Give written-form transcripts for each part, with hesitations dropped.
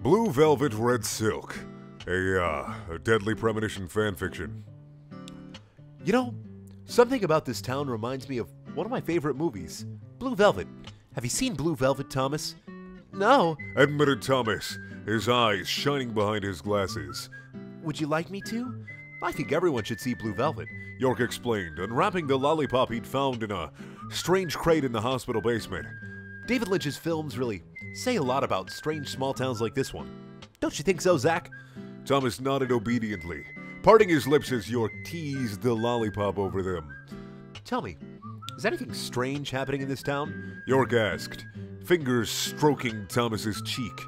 Blue Velvet, Red Silk. A Deadly Premonition fanfiction. You know, something about this town reminds me of one of my favorite movies, Blue Velvet. Have you seen Blue Velvet, Thomas? No. Admitted Thomas, his eyes shining behind his glasses. Would you like me to? I think everyone should see Blue Velvet. York explained, unwrapping the lollipop he'd found in a strange crate in the hospital basement. David Lynch's films really say a lot about strange small towns like this one. Don't you think so, Zach? Thomas nodded obediently, parting his lips as York teased the lollipop over them. Tell me, is anything strange happening in this town? York asked, fingers stroking Thomas's cheek.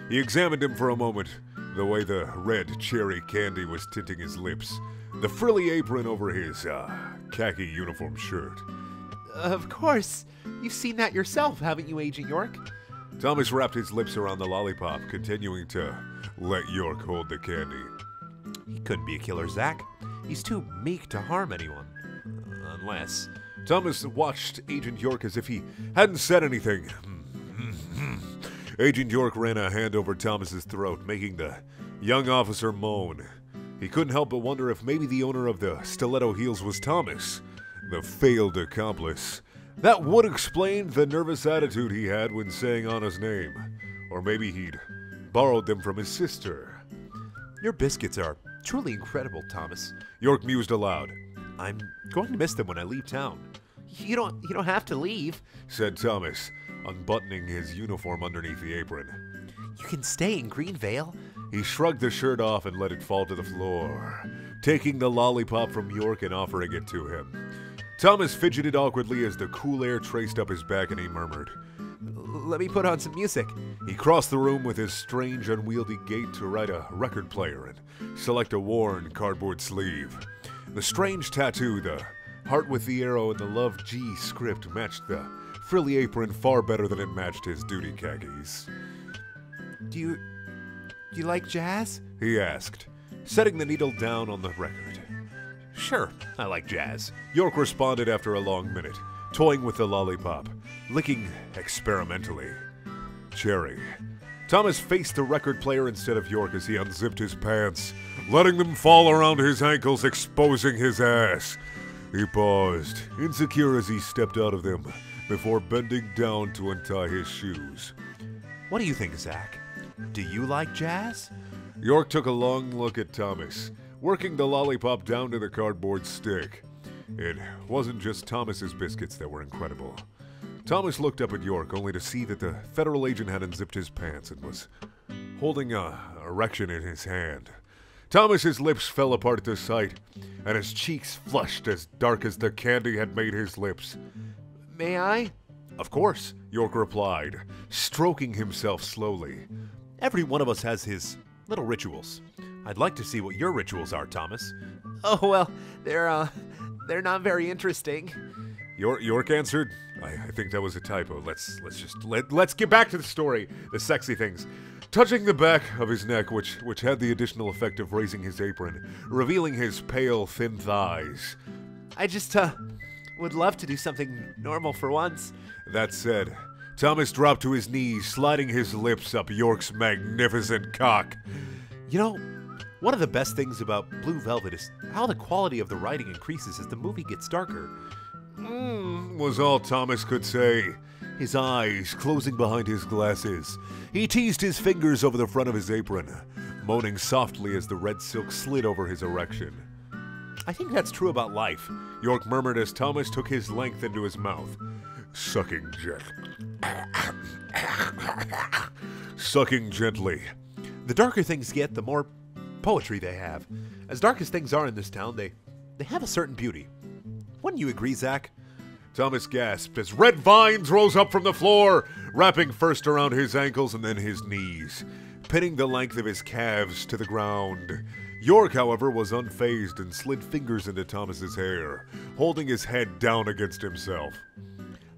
He examined him for a moment, the way the red cherry candy was tinting his lips, the frilly apron over his khaki uniform shirt. Of course. You've seen that yourself, haven't you, Agent York? Thomas wrapped his lips around the lollipop, continuing to let York hold the candy. He couldn't be a killer, Zach. He's too meek to harm anyone. Unless... Thomas watched Agent York as if he hadn't said anything. Agent York ran a hand over Thomas's throat, making the young officer moan. He couldn't help but wonder if maybe the owner of the stiletto heels was Thomas, the failed accomplice. That would explain the nervous attitude he had when saying Anna's name. Or maybe he'd borrowed them from his sister. Your biscuits are truly incredible, Thomas. York mused aloud. I'm going to miss them when I leave town. You don't have to leave, said Thomas, unbuttoning his uniform underneath the apron. You can stay in Greenvale. He shrugged the shirt off and let it fall to the floor, taking the lollipop from York and offering it to him. Thomas fidgeted awkwardly as the cool air traced up his back and he murmured, Let me put on some music. He crossed the room with his strange, unwieldy gait to right a record player and select a worn cardboard sleeve. The strange tattoo, the heart with the arrow and the Love G script matched the frilly apron far better than it matched his duty khakis. Do you like jazz? He asked, setting the needle down on the record. Sure, I like jazz. York responded after a long minute, toying with the lollipop, licking experimentally. Cherry. Thomas faced the record player instead of York as he unzipped his pants, letting them fall around his ankles, exposing his ass. He paused, insecure as he stepped out of them, before bending down to untie his shoes. What do you think, Zach? Do you like jazz? York took a long look at Thomas, working the lollipop down to the cardboard stick. It wasn't just Thomas's biscuits that were incredible. Thomas looked up at York only to see that the federal agent had unzipped his pants and was holding a erection in his hand. Thomas's lips fell apart at the sight, and his cheeks flushed as dark as the candy had made his lips. May I? Of course, York replied, stroking himself slowly. Every one of us has his little rituals. I'd like to see what your rituals are, Thomas. Oh, well, they're not very interesting. York answered. I think that was a typo. Let's get back to the story, the sexy things. Touching the back of his neck, which had the additional effect of raising his apron, revealing his pale, thin thighs. I just, would love to do something normal for once. That said, Thomas dropped to his knees, sliding his lips up York's magnificent cock. You know, one of the best things about Blue Velvet is how the quality of the writing increases as the movie gets darker. Was all Thomas could say, his eyes closing behind his glasses. He teased his fingers over the front of his apron, moaning softly as the red silk slid over his erection. I think that's true about life, York murmured as Thomas took his length into his mouth, sucking gently. The darker things get, the more poetry they have. As dark as things are in this town, they have a certain beauty. Wouldn't you agree, Zach? Thomas gasped as red vines rose up from the floor, wrapping first around his ankles and then his knees, pinning the length of his calves to the ground. York, however, was unfazed and slid fingers into Thomas's hair, holding his head down against himself.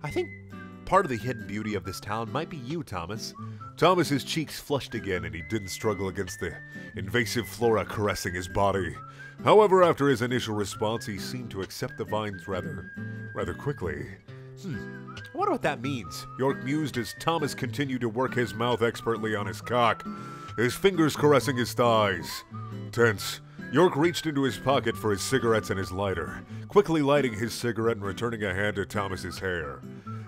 I think part of the hidden beauty of this town might be you, Thomas. Thomas's cheeks flushed again and he didn't struggle against the invasive flora caressing his body. However, after his initial response, he seemed to accept the vines rather quickly. I wonder what that means. York mused as Thomas continued to work his mouth expertly on his cock. his fingers caressing his thighs. Tense, York reached into his pocket for his cigarettes and his lighter, quickly lighting his cigarette and returning a hand to Thomas's hair.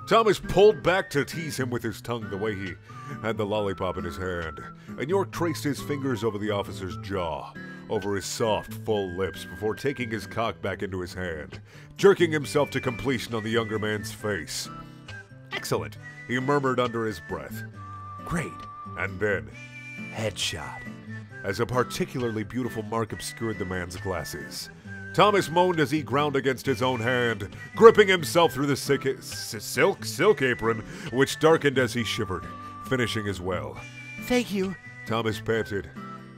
Thomas pulled back to tease him with his tongue the way he had the lollipop in his hand, and York traced his fingers over the officer's jaw, over his soft, full lips before taking his cock back into his hand, jerking himself to completion on the younger man's face. "Excellent," he murmured under his breath. "Great." And then, headshot, as a particularly beautiful mark obscured the man's glasses. Thomas moaned as he ground against his own hand, gripping himself through the silk apron, which darkened as he shivered, finishing as well. Thank you. Thomas panted.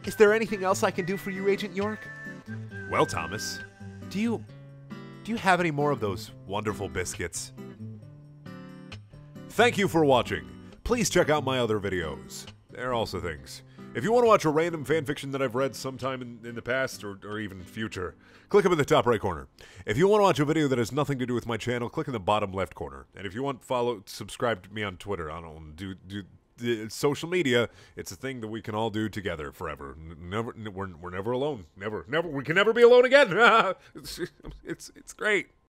Is there anything else I can do for you, Agent York? Well, Thomas, do you have any more of those wonderful biscuits? Thank you for watching. Please check out my other videos. There are also things. If you want to watch a random fanfiction that I've read sometime in the past or even future, click up in the top right corner. If you want to watch a video that has nothing to do with my channel, click in the bottom left corner. And if you want subscribe to me on Twitter. I don't do social media. It's a thing that we can all do together forever. We're never alone. Never. We can never be alone again. It's great.